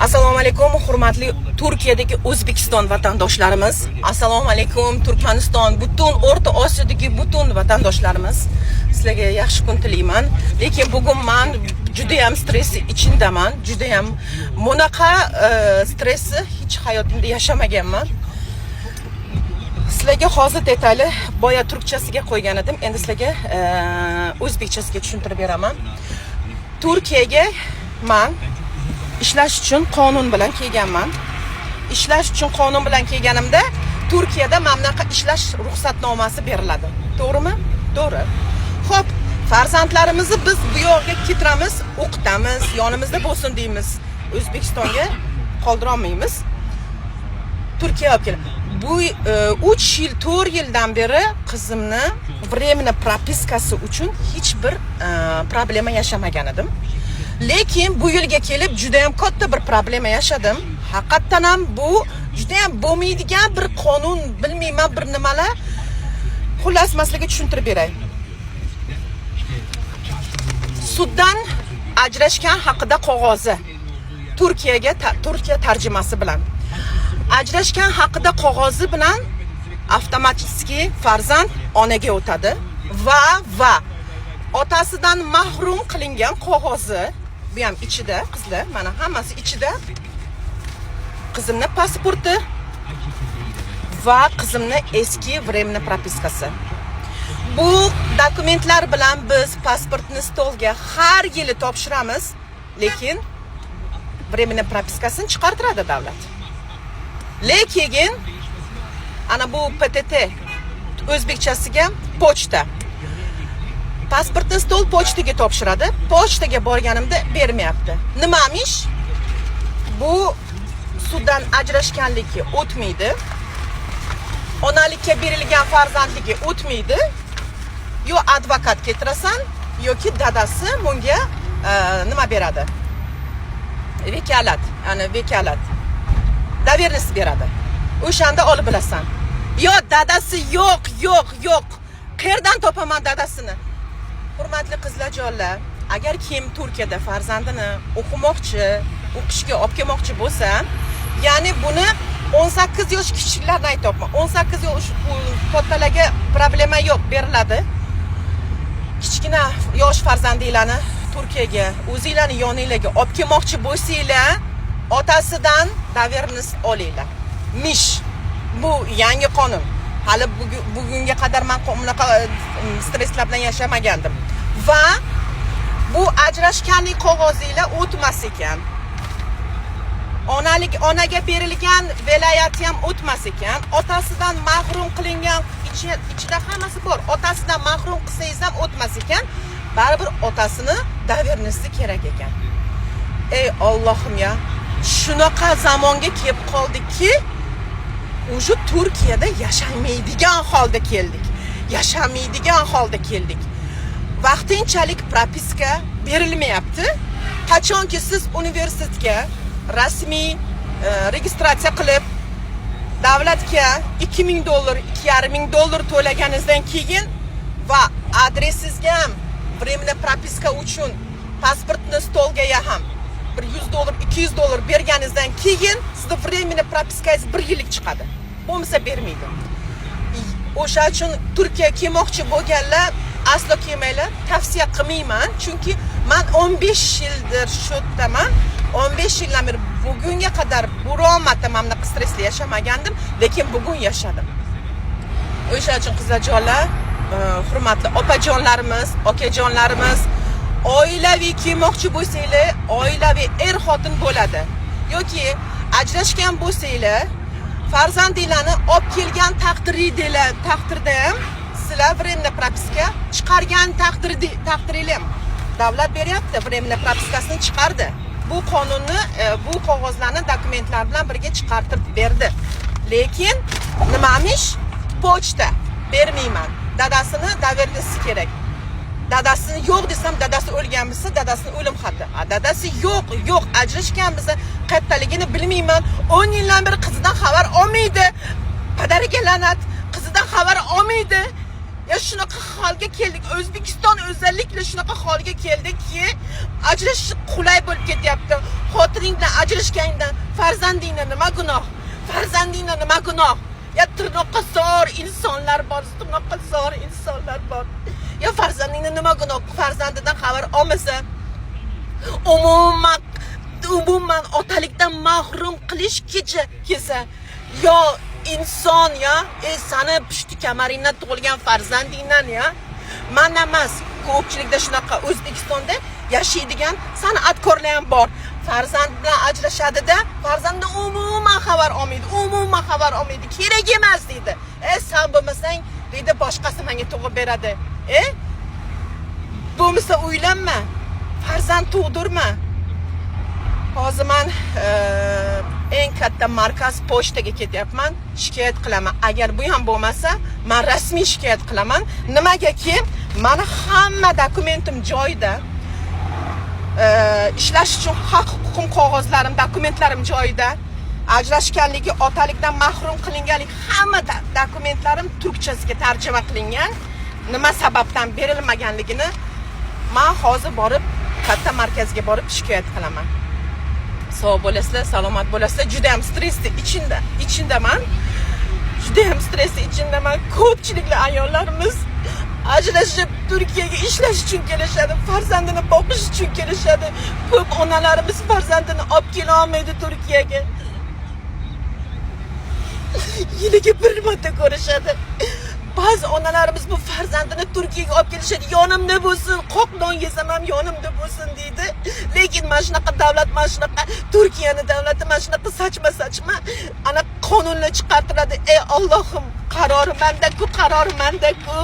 Assalomu alaykum, hurmatli Turkiyadagi O'zbekiston vatandoshlarimiz. Assalomu alaykum, Turkmaniston, butun O'rta Osiyodagi butun vatandoshlarimiz. Sizlarga yaxshi kun tilayman. Lekin bugun men juda ham stress ichindaman. Juda ham bunaqa stressni hech hayotimda yashamaganman. Sizlarga hozir detali boya turkchasiga qo'ygan edim. Endi sizlarga o'zbekchasiga tushuntirib beraman. Turkiyaga men ishlash uchun qonun bilan kelganman. Ishlash uchun qonun bilan kelganimda Turkiyada mamlaqa ishlash ruxsatnomasi beriladi. To'g'rimi? To'g'ri. Xo'p, farzandlarimizni biz bu yoqqa ketiramiz, o'qitamiz, yonimizda bo'lsin deymiz. O'zbekistonga qoldira olmaymiz. Turkiyaga olib kelamiz. Bu 3 yil, 4 yildan beri qizimni временно propiskasi uchun hech bir problema yashamagan edim. Lekin bu yilga kelib juda ham katta bir problema yaşadım. Haqiqatan ham bu juda ham bo'lmaydigan bir qonun, bilmayman bir nimalar. Xullas masalaga tushuntirib beray. Suddan ajrashgan haqida qog'ozi Turkiya tarjimasi bilan. Ajrashgan haqida qog'ozi bilan avtomatik farzand onaga o'tadi va otasidan mahrum qilingan qog'ozi bu ham ichida, qizlar, mana hammasi ichida. Qizimning pasporti va qizimning eski временно propiskasi. Bu dokumentlar bilan biz pasportni stolga har yili topshiramiz, lekin временно propiskasini chiqartiradi davlat. Lekin ana bu PTT o'zbekchasiga pochta. Pasportni stol pochtaga topshiradi. Pochtaga borganimda bermayapti. Nimamish? Bu suddan ajrashganligi o'tmaydi. Onalikka berilgan farzandligi o'tmaydi. Yo advokat ketirasan, yoki dadasi bunga nima beradi? Vekalat, ya'ni vekalat. Davernis beradi. O'shanda olib bilasan. Yo dadasi yo'q. Qayerdan topaman dadasini? Hurmatli qizlarjonlar, agar kim Turkiyada farzandini o'qishga olib kelmoqchi bo'lsa, ya'ni buni 18 yosh kichiklardan aytayapman. 18 yosh kattalarga problema yo'q, beriladi. Kichkina yosh farzandinglarni Turkiyaga, o'zingizlarning yoningizga olib kelmoqchi bo'lsanglar, otasidan davernis olinglar. Bu yangi qonun. Hali bugunga qadar men bunaqa stresslar bilan yashamagandim. Va bu ajrashganlik qog'ozinglar o'tmas ekan. Onaga berilgan velayati ham o'tmas ekan. Otasidan mahrum qilingan ichida hammasi bor. Otasidan mahrum qilsangiz ham o'tmas ekan. Baribir otasini davernisi kerak ekan. Ey Allohim ya, shunaqa zamonga kelib qoldikki, o'sha Turkiyada yashamaydigan holda keldik. Vaqtinchalik propiska berilmayapti. Qachonki siz universitetga rasmiy registratsiya qilib davlatga $2000, $2500 to'laganingizdan keyin va adresingizga ham временно propiska uchun pasportni stolga ham $100, $200 berganingizdan keyin sizning временно propiskangiz 1 yillik chiqadi. Bo'lmasa bermaydi. O'sha uchun Turkiya kelmoqchi bo'lganlar aslo kelmanglar, tavsiya qilmayman, chunki men 15 yildir shu yerdaman. 15 yildan beri bugunga qadar biron marta mana stressli yashamagandim, lekin bugun yashadim. O'sha uchun qizlarjonlar, hurmatli opajonlarimiz, okajonlarimiz, oilaviy kelmoqchi bo'lsanglar, oilaviy xotin bo'ladi. Yoki ajrashgan bo'lsanglar, farzandinglarni olib kelgan taqdirda ham sizlar временно propiska chiqargan taqdiringlar ham davlat beryapti, временно propiskasini chiqardi. Bu qonunni, bu qog'ozlarni dokumentlar bilan birga chiqartirib berdi. Lekin nimamish? Pochta bermayman. Dadasini davernisi kerak. Dadasini yo'q desam, dadasi o'lgan bo'lsa, dadasini o'lim xati. Dadasi yo'q, ajrashgan bo'lsa, qayerdaligini bilmayman. 10 yildan beri qizidan xabar olmaydi. Padariga la'nat, qizidan xabar olmaydi. Ya shunaqa holga keldik. O'zbekiston o'zallikla shunaqa holga keldiki, ajrashish qulay bo'lib ketyapti. Xotining bilan ajrashganingdan farzandingga nima gunoh? Farzandingga nima gunoh? Ya tirnoqqa sor insonlar bor, tirnoqqa sor insonlar bor. Ya farzandingga nima gunoh? Farzandidan xabar olmasa, umuman otalikdan mahrum qilish kelsa, yo inson ya, sani pushti kamaringdan tug'ilgan farzandingdan ya. Mana emas, ko'pchilikda shunaqa O'zbekistonda yashaydigan san'atkorlar ham bor. Farzand bilan ajrashadi-da, farzanddan umuman xabar olmaydi. Kerak emas deydi. Sen bo'lmasang, deydi, boshqasi menga tug'ib beradi. Bo'lmasa uylanma. Farzand tug'dirma. Hozir men eng katta markaz pochtaga ketyapman, shikoyat qilaman. Agar bu ham bo'lmasa, men rasmiy shikoyat qilaman. Nimagaki, meni hamma dokumentim joyida. Ishlash uchun haq-huquqim, qog'ozlarim, dokumentlarim joyida. Ajrashganligi, otalikdan mahrum qilinganlik hamma dokumentlarim turkchasiga tarjima qilingan. Nima sababdan berilmaganligini men hozir borib katta markazga borib shikoyat qilaman. Sog' bo'lasizlar, salomat bo'lasizlar. Juda ham stressli ichindaman. Ko'pchiliklar ayollarimiz ajrashib Turkiyaga ishlash uchun kelishadi, farzandini boqish uchun kelishadi. Ko'p onalarimiz farzandini olib kela olmaydi Turkiyaga. Yiliga bir marta ko'rishadi. Ba'zi onalarimiz bu farzandini Turkiyaga olib kelishadi. Yonimda bo'lsin, qoq non yesam ham yonimda bo'lsin deydi. Lekin mana shunaqa davlat, mana shunaqa Turkiyani davlati mana shunaqa saçma ana qonunlar chiqartiradi. Ey Allohim, qarori menda-ku.